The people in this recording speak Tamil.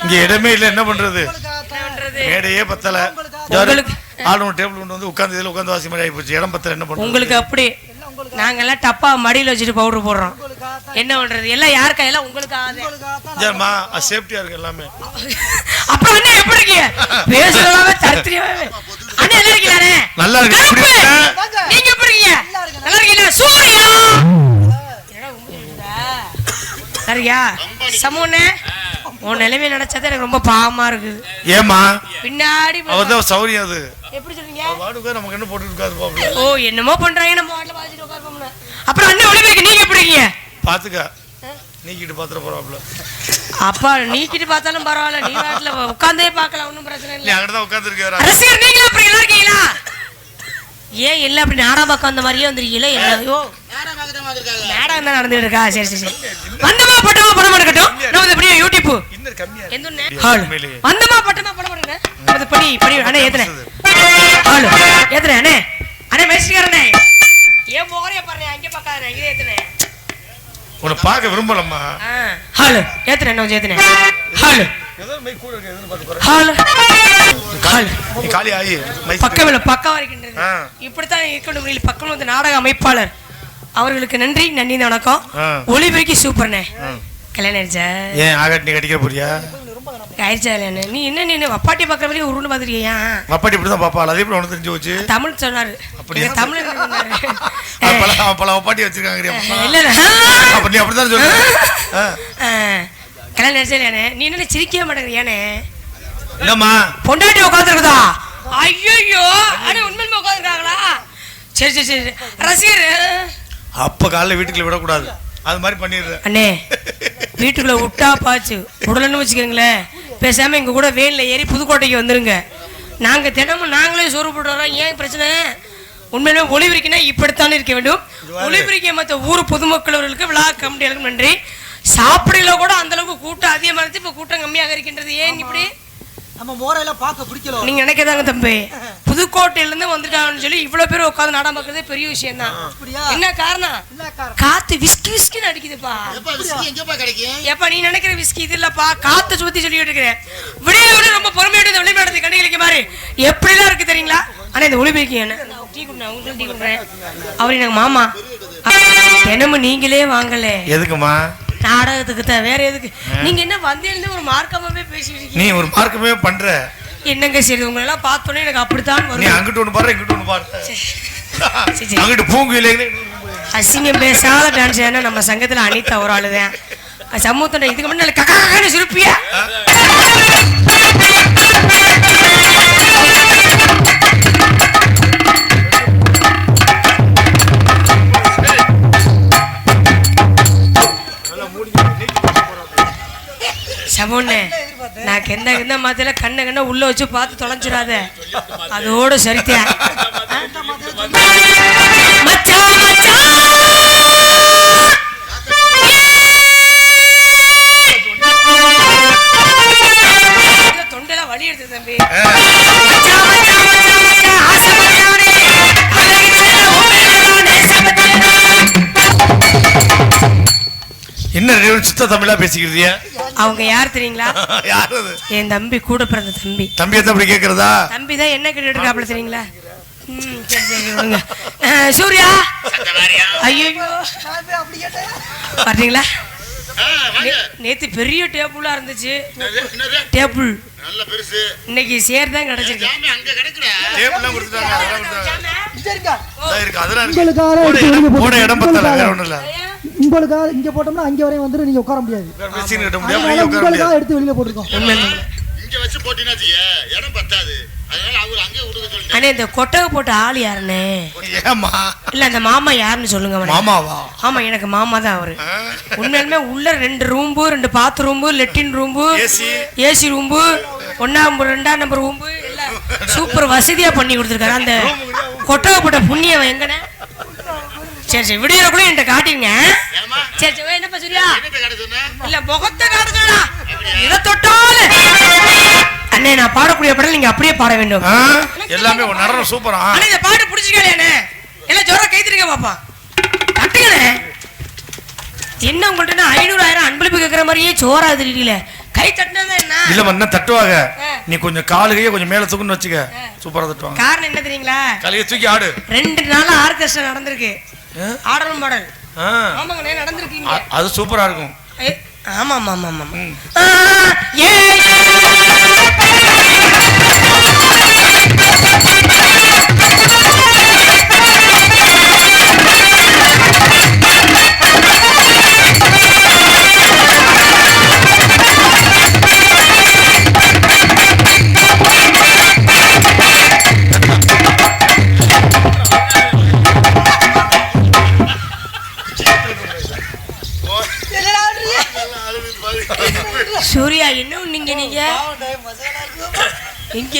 இங்க இடமே இல்ல, என்ன பண்றது? மேடையே பத்தல. ஆளு டேபிள் கொண்டு வந்து உட்கார்ந்து இதுல உட்கார்ந்து வாசி மாதிரி ஆகி போச்சு. இடம் பத்தல, என்ன பண்றது? உங்களுக்கு அப்படி நாங்க எல்லாம் டப்பா மடியில வச்சுட்டு பவுடர் போடுறோம், என்ன பண்றது? எல்லாம் யார் கையில? உங்களுக்கு ஆமா, சேஃப்டியா இருக்கு எல்லாமே. அப்புறம் என்ன எப்படி இருக்கீங்க? பேசுறதாவே தரித்திரியாவே. அண்ணே நல்லா இருக்கீங்களா? நல்லா இருக்கு. நீங்க எப்படி இருக்கீங்க? நல்லா இருக்கீங்களா? சூர்யா சரியா சமூனே உன் நிலைமை நினைச்சது எனக்கு ரொம்ப பாவமா இருக்குது. ஏமா பின்னாடி அவதான் சௌரியம் அது. எப்படி சொல்றீங்க? வாடுக நமக்கு என்ன போட்டு இருக்காது பாப்பல. ஓ என்னமோ பண்றாங்க, நம்ம வாட்ல வாசிட்டு உட்கார்ப்போம்னா. அப்புறம் அண்ணே ஒளிபெருக்கு நீங்க எப்படி இருக்கீங்க? பாத்துக்க, நீக்கிட்டு பாத்துற போறாப்ல. அப்பா நீக்கிட்டு பார்த்தாலும் பரவாயில்ல, நீ வாட்ல உட்கார்ந்தே பார்க்கலாம், ஒண்ணும் பிரச்சனை இல்ல. நீ அங்க தான் உட்கார்ந்து இருக்கற. ரசிகர் நீங்க எப்படி நல்லா இருக்கீங்களா? ஏன் இல்ல அப்படி நாடா பக்கம் அந்த மாதிரியே வந்துருக்கீங்களா? என்னையோ நாடகம் தான் நடந்துட்டு இருக்கா? சரி சரி சரி. வந்தமா பட்டமா படம் எடுக்கட்டும். நம்ம இப்படியே யூடியூப் இன்னர் கம்மியா எந்துனே ஹால் வந்தமா பட்டமா படம் எடுங்க. அது படி அண்ணே ஏத்துனே ஹால் ஏத்துனே அண்ணே அண்ணே மேஸ்திரிக்காரனே ஏன் போகறே பாருங்க, அங்க பக்காதே இங்க ஏத்துனே. உன்னை பார்க்க விரும்பலம்மா. ஹால் ஏத்துனே நான் ஏத்துனே ஹால் ஏதோ மை கூட இருக்கு, எதுன்னு பாத்து பாரு. ஹால் ஹால் நீ காலி ஆயி பக்கவில பக்கவா இருக்கின்றது. இப்படித்தான் இருக்கணும். பக்கம் வந்து நாடக அமைப்பாளர் அவர்களுக்கு நன்றி வணக்கம். ஒளிபெருக்கி சூப்பர்ண்ணே. கல்யாணம் ஆயிடுச்சா? ஏன் ஆகாட்டி நீ கட்டிக்கிற போறியா? ஆயிடுச்சா கல்யாணம்? நீ என்ன நீ வப்பாட்டி பார்க்குற மாதிரி உருண்டு பார்த்துருக்கியா? வப்பாட்டி இப்படி தான் பார்ப்பாள், அதே எப்படி உனக்கு தெரிஞ்சு வச்சு? தமிழ் சொன்னாரு. அப்படியே தமிழ் பல வப்பாட்டி வச்சிருக்காங்க. இல்லை அப்ப நீ அப்படித்தான் சொல்ற. கல்யாணம் ஆயிடுச்சா இல்லையானே? நீ என்ன சிரிக்கவே மாட்டேங்கிறியானே? இல்லம்மா பொண்டாட்டி உட்காந்துருக்குதா? ஐயோ அண்ணே உண்மையிலுமே உட்காந்துருக்காங்களா? சரி சரி சரி. ரசிகர் அப்ப காலைல வீட்டுக்குள்ள விடக்கூடாது, அது மாதிரி பண்ணிடுற அண்ணே. வீட்டுக்குள்ள விட்டா பாச்சு உடலன்னு வச்சுக்கோங்களேன். பேசாம எங்க கூட வேன்ல ஏறி புதுக்கோட்டைக்கு வந்துருங்க. நாங்க தினமும் நாங்களே சோறு போட்டு வரோம். ஏன் பிரச்சனை? உண்மையிலுமே ஒளிபெருக்கினா இப்படித்தானே இருக்க வேண்டும். ஒளிபெருக்கிய மற்ற ஊர் பொதுமக்களவர்களுக்கு விழா கமிட்டியாளர்களுக்கு நன்றி. சாப்பிடல கூட அந்த அளவுக்கு கூட்டம் அதிகமாக இருந்துச்சு, இப்ப கூட்டம் கம்மியாக இருக்கின்றது. ஏன் இப்படி? நம்ம மோரையில பார்க்க பிடிக்கல. நீங்க நினைக்கதாங்க தம்பி, புதுக்கோட்டையில இருந்து வந்துட்டாங்கன்னு சொல்லி இவ்வளவு பேர் உட்காந்து நாடகம் பார்க்கறதே பெரிய விஷயம் தான். என்ன காரணம்? காத்து விஸ்கி விஸ்கின்னு அடிக்குதுப்பா. எப்ப நீ நினைக்கிற விஸ்கி இது இல்லப்பா, காத்து சுத்தி சொல்லிட்டு இருக்கிறேன். விட ரொம்ப பொறுமையோட இந்த விளையாடுறது கண்டுகளிக்க மாதிரி எப்படிலாம் இருக்கு தெரியுங்களா? ஆனா இந்த ஒளிபெருக்கி என்ன டீ குடுறேன், உங்களுக்கு டீ குடுறேன். அவர் எனக்கு மாமா. தினமும் நீங்களே வாங்கல எதுக்குமா? நாடகத்துக்கு தான், வேற எதுக்கு? நீங்க என்ன வந்தேன்னு ஒரு மார்க்கமாவே பேசிட்டு நீ ஒரு மார்க்கமே பண்ற என்னங்க? சரி உங்களை எல்லாம் பார்த்தோன்னே எனக்கு அப்படித்தான் வரும். நீ அங்கிட்டு ஒண்ணு பாரு, இங்கிட்டு ஒண்ணு பாரு. அங்கிட்டு பூங்குயிலே அசிங்கம் பேசாத டான்ஸ். ஏன்னா நம்ம சங்கத்துல அனிதா ஒரு ஆளுதான் சமூகத்தோட இதுக்கு முன்னாடி கக்கான்னு சிரிப்பியா? சமூனே நான் எந்த மாதிரி கண்ண உள்ள வச்சு பார்த்து தொலைஞ்சிடாத, அதோட சரித்தியா. தொண்டைலாம் வலி எடுத்து தம்பி. என்ன சுத்த தமிழா பேசிக்கிறீங்க? அவங்க யார் தெரியுங்களா? யார் அது? என் தம்பி, கூட பிறந்த தம்பி. தம்பியை தான் அப்படி கேக்குறதா? தம்பி தான் என்ன கேட்டுட்டு இருக்காப்ல தெரியுங்களா? சரி சரி விடுங்க. சூர்யா ஐயோ பாத்தீங்களா? நேத்து பெரிய டேபிளா இருந்துச்சு. டேபிள் நல்ல பெருசு. இன்னைக்கு சேர் தான் கிடைச்சிருக்கு. அங்க கிடைக்குடா. டேபிள்லாம் கொடுத்துட்டாங்க. போட இடம் பத்தல, வேற ஒண்ணும் இல்ல. உங்களுக்காக இங்க போட்டோம்னா அங்க வரையும் வந்து நீங்க உட்கார முடியாது. மெஷின் கட்ட முடியாது, நீங்க உட்கார முடியாது. எடுத்து வெளியில போட்டுறோம். இங்க வச்சு போடினாச்சு இடம் பத்தாது. அதனால அவர் அங்கே விடுங்க சொல்லிட்டாங்க. அண்ணே இந்த கொட்டக போட்ட ஆள் யாருனே? ஏமா இல்ல அந்த மாமா யாருன்னு சொல்லுங்க. மாமாவா? ஆமா எனக்கு மாமா தான் அவரு. உண்மையிலுமே உள்ள 2 ரூம், 2 பாத் ரூம், லெட்டின் ரூம், ஏசி ரூம், 1ஆம் 2ஆம் நம்பர் ரூம் எல்லாம் சூப்பர் வசதியா பண்ணி கொடுத்துருக்காரு. அந்த கொட்டக போட்ட புண்ணியம் எங்கனே? சரி சரி விடியற கூட என்கிட்ட காட்டிங்க. சரி சரி என்னப்பா சரியா? இல்ல முகத்தை காட்டுறா இதை தொட்டாலே. அண்ணே நான் பாடக்கூடிய படம் நீங்க அப்படியே பாட வேண்டும். எல்லாமே நடனம் சூப்பரா. அண்ணே இந்த பாட்டு பிடிச்சிக்கலையானே? எல்லாம் ஜோரா கைத்திருக்க பாப்பா. கட்டுங்களே. என்ன உங்கள்ட்ட 500 1000 அன்பளிப்பு கேட்கற மாதிரியே சோறா தெரியல. கை தட்டினா என்ன இல்லம்மா என்ன தட்டுவாங்க நீ கொஞ்சம் காலு கையை கொஞ்சம் மேல தூக்குன்னு வச்சுக்க சூப்பரா தட்டுவாங்க காரணம் என்ன தெரியுங்களா கையை தூக்கி ஆடு 2 நாளா ஆர்கெஸ்ட்ரா நடந்திருக்கு ஆடல் மாடல் ஆமாங்க நடந்திருக்கீங்க அது சூப்பரா இருக்கும் ஆமா ஆமா ஆமா ஆமா சூர்யா என்ன நீங்க இங்க